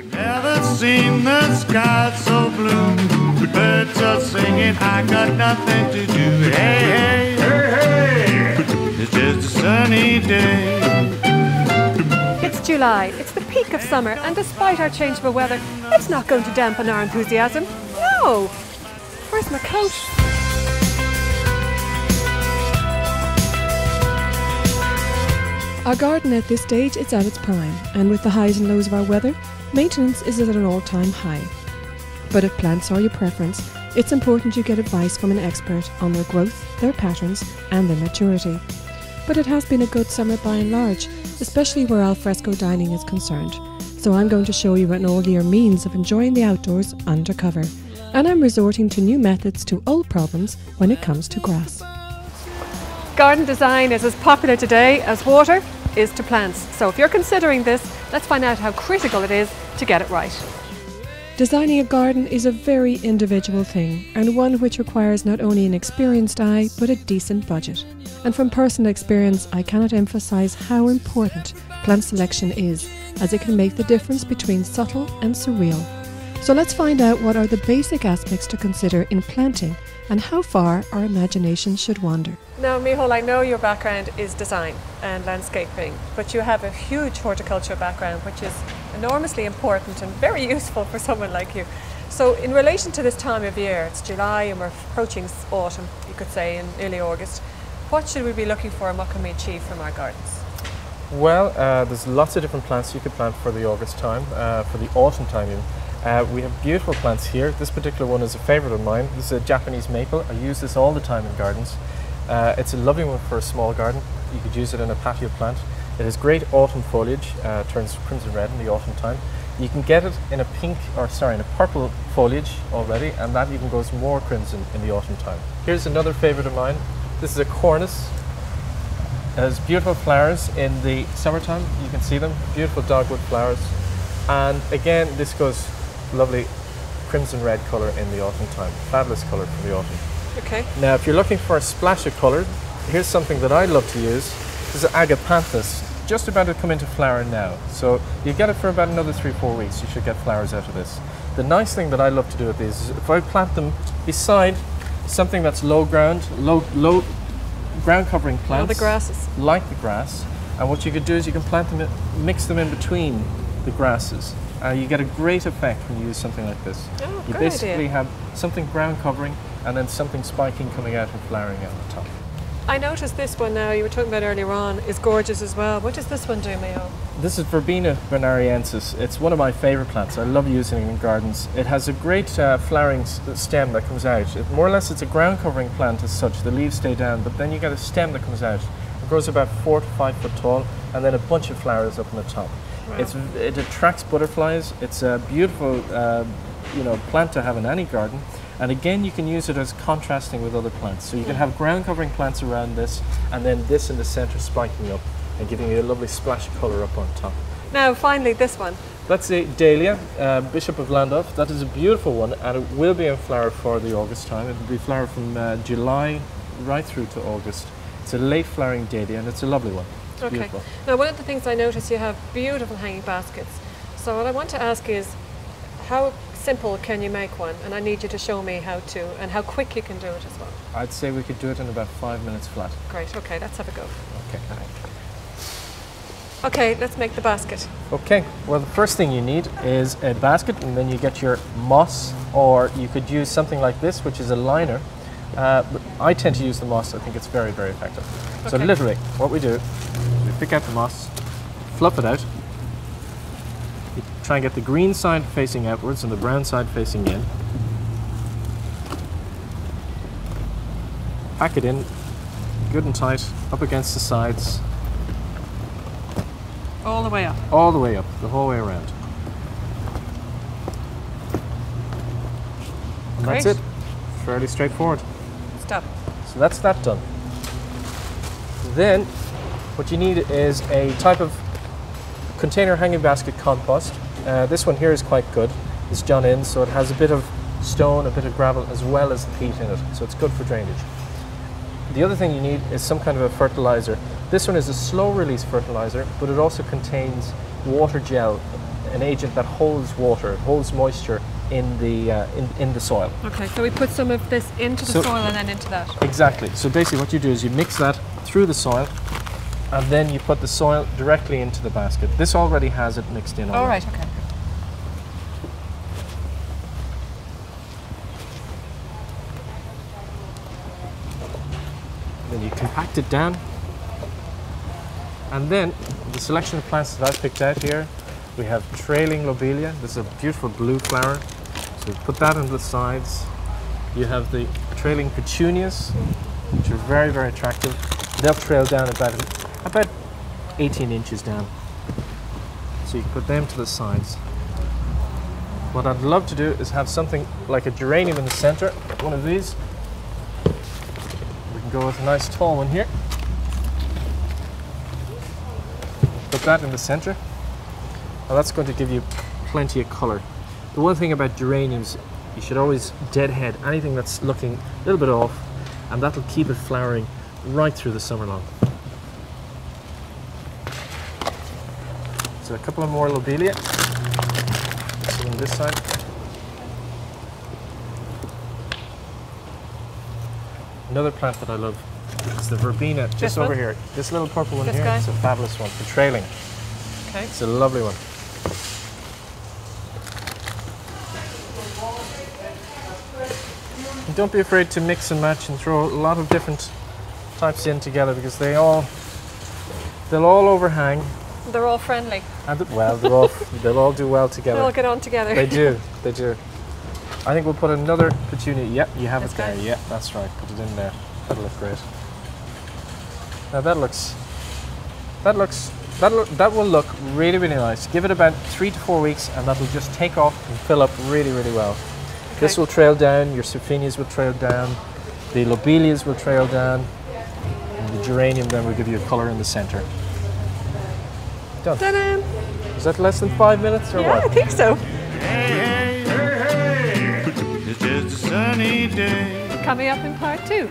Never seen the sky so blue. Birds are singing, I got nothing to do. Hey, hey, hey, hey. It's just a sunny day. It's July, it's the peak of summer, and despite our changeable weather, it's not going to dampen our enthusiasm. No! Where's my coat? Our garden at this stage is at its prime, and with the highs and lows of our weather, maintenance is at an all-time high. But if plants are your preference, it's important you get advice from an expert on their growth, their patterns and their maturity. But it has been a good summer by and large, especially where alfresco dining is concerned. So I'm going to show you an all-year means of enjoying the outdoors undercover. And I'm resorting to new methods to old problems when it comes to grass. Garden design is as popular today as water is to plants. So if you're considering this, let's find out how critical it is to get it right. Designing a garden is a very individual thing, and one which requires not only an experienced eye, but a decent budget. And from personal experience, I cannot emphasize how important plant selection is, as it can make the difference between subtle and surreal. So let's find out what are the basic aspects to consider in planting and how far our imagination should wander. Now, Micheál, I know your background is design and landscaping, but you have a huge horticulture background, which is enormously important and very useful for someone like you. So in relation to this time of year, it's July and we're approaching autumn, you could say, in early August. What should we be looking for and what can we achieve from our gardens? Well, there's lots of different plants you could plant for the August time, for the autumn time even. We have beautiful plants here. This particular one is a favourite of mine. This is a Japanese maple. I use this all the time in gardens. It's a lovely one for a small garden. You could use it in a patio plant. It has great autumn foliage, turns crimson red in the autumn time. You can get it in a in a purple foliage already, and that even goes more crimson in the autumn time. Here's another favourite of mine. This is a cornice. It has beautiful flowers in the summertime. You can see them, beautiful dogwood flowers. And again, this goes lovely crimson red colour in the autumn time. Fabulous colour for the autumn. Okay. Now, if you're looking for a splash of colour, here's something that I love to use. This is agapanthus, just about to come into flower now. So you get it for about another 3-4 weeks. You should get flowers out of this. The nice thing that I love to do with these is if I plant them beside something that's low ground covering plants, the grasses, like the grass. And what you could do is you can plant them, mix them in between the grasses. You get a great effect when you use something like this. Oh, you basically have something ground covering and then something spiking coming out and flowering out the top. I noticed this one now, you were talking about earlier on, is gorgeous as well. What does this one do, Micheál? This is Verbena bonariensis. It's one of my favourite plants. I love using it in gardens. It has a great flowering stem that comes out. More or less it's a ground covering plant as such. The leaves stay down, but then you get a stem that comes out. It grows about 4 to 5 foot tall and then a bunch of flowers up on the top. Wow. It attracts butterflies. It's a beautiful plant to have in any garden. And again, you can use it as contrasting with other plants. So you can have ground covering plants around this, and then this in the centre spiking up and giving you a lovely splash of colour up on top. Now finally this one. That's a Dahlia, Bishop of Llandaff. That is a beautiful one, and it will be in flower for the August time. It will be flower from July right through to August. It's a late flowering dahlia and it's a lovely one. It's okay. Beautiful. Now one of the things I notice, you have beautiful hanging baskets. So what I want to ask is, how simple can you make one? And I need you to show me how to, and how quick you can do it as well. I'd say we could do it in about 5 minutes flat. Great, okay, let's have a go. Okay. All right. Okay, let's make the basket. Okay, well the first thing you need is a basket, and then you get your moss, or you could use something like this, which is a liner. But I tend to use the moss. I think it's very, very effective. Okay. So literally, what we do is we pick out the moss, fluff it out. You try and get the green side facing outwards and the brown side facing in. Pack it in, good and tight, up against the sides. All the way up? All the way up, the whole way around. And Great. that's it. Fairly straightforward. Stop. So that's that done. Then what you need is a type of container hanging basket compost. This one here is quite good. It's done in, so it has a bit of stone, a bit of gravel, as well as the peat in it, so it's good for drainage. The other thing you need is some kind of a fertilizer. This one is a slow release fertilizer, but it also contains water gel an agent that holds water, it holds moisture in the soil. Okay, so we put some of this into the soil and then into that. Exactly. So basically what you do is you mix that through the soil and then you put the soil directly into the basket. This already has it mixed in. All right, okay. Then you compact it down. And then the selection of plants that I've picked out here, we have trailing lobelia. This is a beautiful blue flower. So put that on the sides. You have the trailing petunias, which are very, very attractive. They'll trail down about 18 inches down. So you can put them to the sides. What I'd love to do is have something like a geranium in the center, one of these. We can go with a nice tall one here. Put that in the center. Now that's going to give you plenty of color. The one thing about geraniums, you should always deadhead anything that's looking a little bit off, and that'll keep it flowering right through the summer long. So a couple of more lobelia. So on this side. Another plant that I love is the verbena, just over here. This little purple one here, it's a fabulous one for trailing. Okay. It's a lovely one. And don't be afraid to mix and match and throw a lot of different types in together, because they'll all overhang. They're all friendly. And well, they'll all do well together. They all get on together. They do, they do. I think we'll put another petunia. Yep, you have This it there. guy? Yep, that's right. Put it in there. That'll look great. Now that will look really, really nice. Give it about 3 to 4 weeks, and that'll just take off and fill up really, really well. Okay. This will trail down. Your Sulfinias will trail down. The lobelias will trail down. And the geranium then will give you a colour in the centre. Done. Ta-da! Was that less than 5 minutes or what? I think so. Hey, hey, hey, hey. It's just a sunny day. Coming up in part 2.